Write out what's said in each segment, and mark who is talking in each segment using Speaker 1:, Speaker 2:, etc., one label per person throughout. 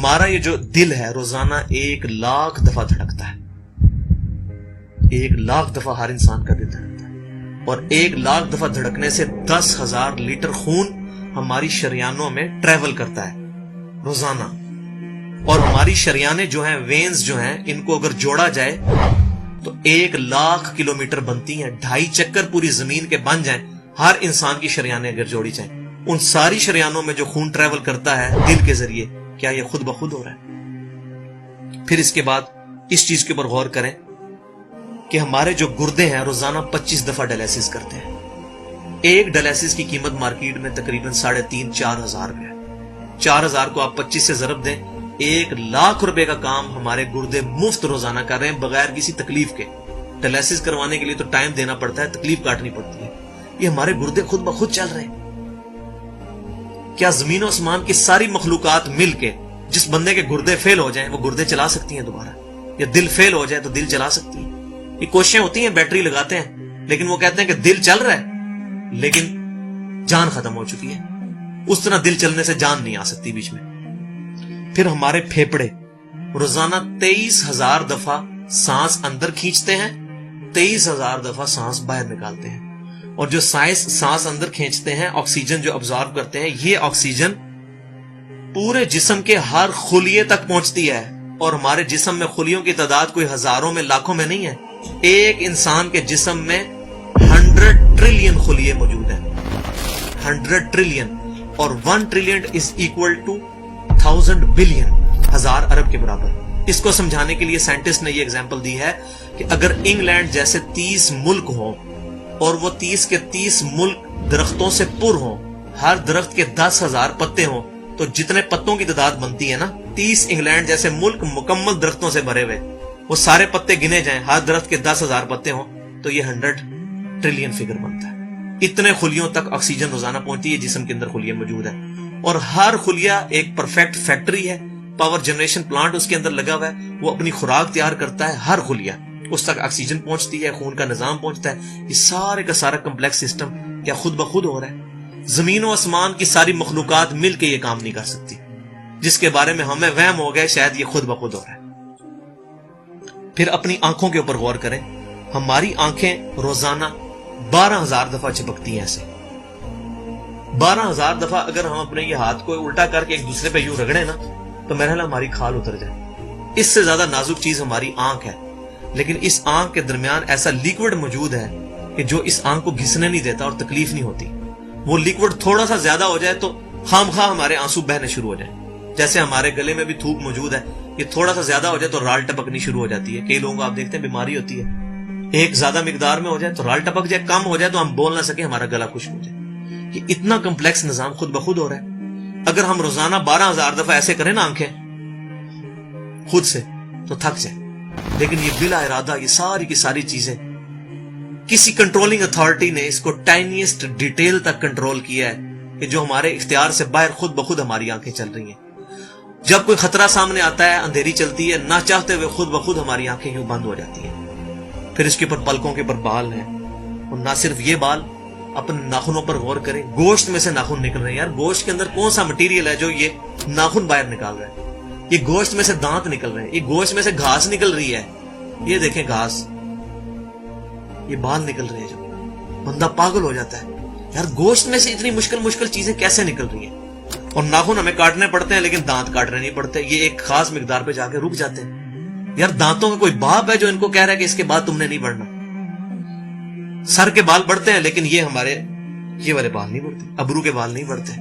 Speaker 1: ہمارا یہ جو دل ہے روزانہ 1,00,000 دفعہ دھڑکتا ہے. 1,00,000 دفعہ ہر انسان کا دل دھڑکتا ہے, اور 1,00,000 دفعہ دھڑکنے سے 10,000 لیٹر خون ہماری شریانوں میں ٹریول کرتا ہے روزانہ. اور ہماری شریانیں جو ہیں, وینز جو ہیں, ان کو اگر جوڑا جائے تو 1,00,000 کلومیٹر بنتی ہیں. 2.5 چکر پوری زمین کے بن جائیں ہر انسان کی شریانیں اگر جوڑی جائیں. ان ساری شریانوں میں جو خون ٹریول کرتا ہے دل کے ذریعے, کیا یہ خود بخود ہو رہا ہے؟ پھر اس کے بعد اس چیز کے اوپر غور کریں کہ ہمارے جو گردے ہیں روزانہ 25 دفعہ ڈائلیسس کرتے ہیں. ایک ڈائلیسس کی قیمت مارکیٹ میں تقریباً 3,500-4,000 روپے ہے. 4,000 کو آپ 25 سے ضرب دیں, 1,00,000 روپے کا کام ہمارے گردے مفت روزانہ کر رہے ہیں بغیر کسی تکلیف کے. ڈائلیسس کروانے کے لیے تو ٹائم دینا پڑتا ہے, تکلیف کاٹنی پڑتی ہے. یہ ہمارے گردے خود بخود چل رہے ہیں. کیا زمین و آسمان کی ساری مخلوقات مل کے جس بندے کے گردے فیل ہو جائیں وہ گردے چلا سکتی ہیں دوبارہ؟ یا دل فیل ہو جائے تو دل چلا سکتی ہیں؟ یہ کوششیں ہوتی ہیں, بیٹری لگاتے ہیں, لیکن وہ کہتے ہیں کہ دل چل رہا ہے لیکن جان ختم ہو چکی ہے. اس طرح دل چلنے سے جان نہیں آ سکتی بیچ میں. پھر ہمارے پھیپڑے روزانہ 23,000 دفعہ سانس اندر کھینچتے ہیں, 23,000 دفعہ سانس باہر نکالتے ہیں. اور جو سانس اندر کھینچتے ہیں, آکسیجن جو ابزارو کرتے ہیں, یہ آکسیجن پورے جسم کے ہر خلیے تک پہنچتی ہے. اور ہمارے جسم میں خلیوں کی تعداد کوئی ہزاروں میں لاکھوں میں نہیں ہے. ایک انسان کے جسم میں 100 ٹریلین خلیے موجود ہیں. 100 ٹریلین, اور 1 trillion is equal to 1000 billion, 1000 ارب کے برابر. اس کو سمجھانے کے لیے سائنٹسٹ نے یہ ایگزامپل دی ہے کہ اگر انگلینڈ جیسے 30 ملک ہوں اور وہ 30 کے 30 ملک درختوں سے پر ہوں, ہر درخت کے 10,000 پتے ہوں, تو جتنے پتوں کی تعداد بنتی ہے نا, 30 انگلینڈ جیسے ملک مکمل درختوں سے بھرے ہوئے, وہ سارے پتے گنے جائیں, ہر درخت کے 10,000 پتے ہوں, تو یہ 100 ٹریلین فگر بنتا ہے. اتنے خلیوں تک آکسیجن روزانہ پہنچتی ہے, جسم کے اندر خلیے موجود ہیں. اور ہر خلیہ ایک پرفیکٹ فیکٹری ہے, پاور جنریشن پلانٹ اس کے اندر لگا ہوا ہے, وہ اپنی خوراک تیار کرتا ہے. ہر خلیہ اس تک آکسیجن پہنچتی ہے, خون کا نظام پہنچتا ہے. یہ سارے کا سارا کمپلیکس سسٹم کیا خود بخود ہو رہا ہے؟ زمین و آسمان کی ساری مخلوقات مل کے یہ کام نہیں کر سکتی, جس کے بارے میں ہمیں وہم ہو گئے شاید یہ خود بخود ہو رہا ہے. پھر اپنی آنکھوں کے اوپر غور کریں. ہماری آنکھیں روزانہ 12,000 دفعہ چپکتی ہیں. ایسے 12,000 دفعہ اگر ہم اپنے یہ ہاتھ کو الٹا کر کے ایک دوسرے پہ یوں رگڑیں نا, تو میرا خیال ہماری کھال اتر جائے. اس سے زیادہ نازک چیز ہماری آنکھ ہے, لیکن اس آنکھ کے درمیان ایسا لیکوڈ موجود ہے کہ جو اس آنکھ کو گھسنے نہیں دیتا اور تکلیف نہیں ہوتی. وہ لیکوڈ تھوڑا سا زیادہ ہو جائے تو خام خواہ ہمارے آنسو بہنے شروع ہو جائیں. جیسے ہمارے گلے میں بھی تھوک موجود ہے, یہ تھوڑا سا زیادہ ہو جائے تو رال ٹپکنی شروع ہو جاتی ہے. کئی لوگوں کو آپ دیکھتے ہیں بیماری ہوتی ہے, ایک زیادہ مقدار میں ہو جائے تو رال ٹپک جائے, کم ہو جائے تو ہم بول نہ سکیں, ہمارا گلا خشک ہو جائے. یہ اتنا کمپلیکس نظام خود بخود ہو رہا ہے. اگر ہم روزانہ 12,000 دفعہ ایسے کریں نا آنکھیں خود سے, تو تھک جائیں. لیکن یہ بلا ارادہ یہ ساری کی ساری چیزیں کسی کنٹرولنگ اتھارٹی نے اس کو ٹائنیسٹ ڈیٹیل تک کنٹرول کیا ہے کہ جو ہمارے اختیار سے باہر خود بخود ہماری آنکھیں چل رہی ہیں. جب کوئی خطرہ سامنے آتا ہے, اندھیری چلتی ہے, نہ چاہتے ہوئے خود بخود ہماری آنکھیں یوں بند ہو جاتی ہیں. پھر اس کے اوپر پلکوں کے اوپر بال ہیں, اور نہ صرف یہ بال, اپنے ناخنوں پر غور کریں. گوشت میں سے ناخن نکل رہے ہیں. یار گوشت کے اندر کون سا مٹیریل ہے جو یہ ناخن باہر نکال رہا ہے؟ یہ گوشت میں سے دانت نکل رہے ہیں, یہ گوشت میں سے گھاس نکل رہی ہے. یہ دیکھیں گھاس, یہ بال نکل رہے ہیں. جو بندہ پاگل ہو جاتا ہے, یار گوشت میں سے اتنی مشکل چیزیں کیسے نکل رہی ہیں؟ اور ناخن ہمیں کاٹنے پڑتے ہیں لیکن دانت کاٹنے نہیں پڑتے, یہ ایک خاص مقدار پہ جا کے رک جاتے ہیں. یار دانتوں کا کوئی باپ ہے جو ان کو کہہ رہا ہے کہ اس کے بعد تم نے نہیں بڑھنا؟ سر کے بال بڑھتے ہیں لیکن یہ ہمارے یہ والے بال نہیں بڑھتے, ابرو کے بال نہیں بڑھتے.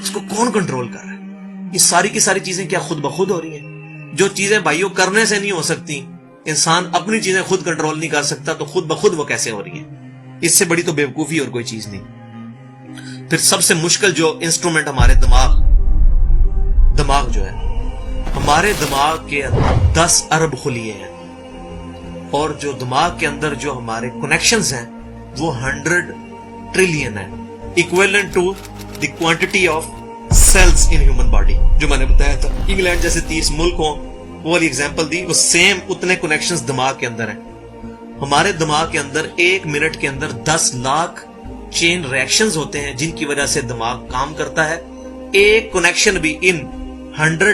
Speaker 1: اس کو کون کنٹرول کر رہا ہے؟ یہ ساری کی ساری چیزیں کیا خود بخود ہو رہی ہیں؟ جو چیزیں بھائیوں کرنے سے نہیں ہو سکتی, انسان اپنی چیزیں خود کنٹرول نہیں کر سکتا, تو خود بخود وہ کیسے ہو رہی ہیں؟ اس سے بڑی تو بیوقوفی اور کوئی چیز نہیں. پھر سب سے مشکل جو انسٹرومنٹ ہمارے دماغ جو ہے, ہمارے دماغ کے اندر 10 ارب خلیے ہیں, اور جو دماغ کے اندر جو ہمارے کنیکشنز ہیں وہ 100 ٹریلین ہیں, equivalent to the quantity of cells in human body. جو میں نے بتایا تھا انگلینڈ جیسے 30 ملک ہوں, وہ والی ایگزامپل دی, وہ سیم اتنے کنیکشنز دماغ کے اندر ہیں. ہمارے دماغ کے اندر 1 منٹ کے اندر 10 لاکھ چین ریئیکشنز ہوتے ہیں جن کی وجہ سے دماغ کام کرتا ہے. ایک کنیکشن بھی ان 100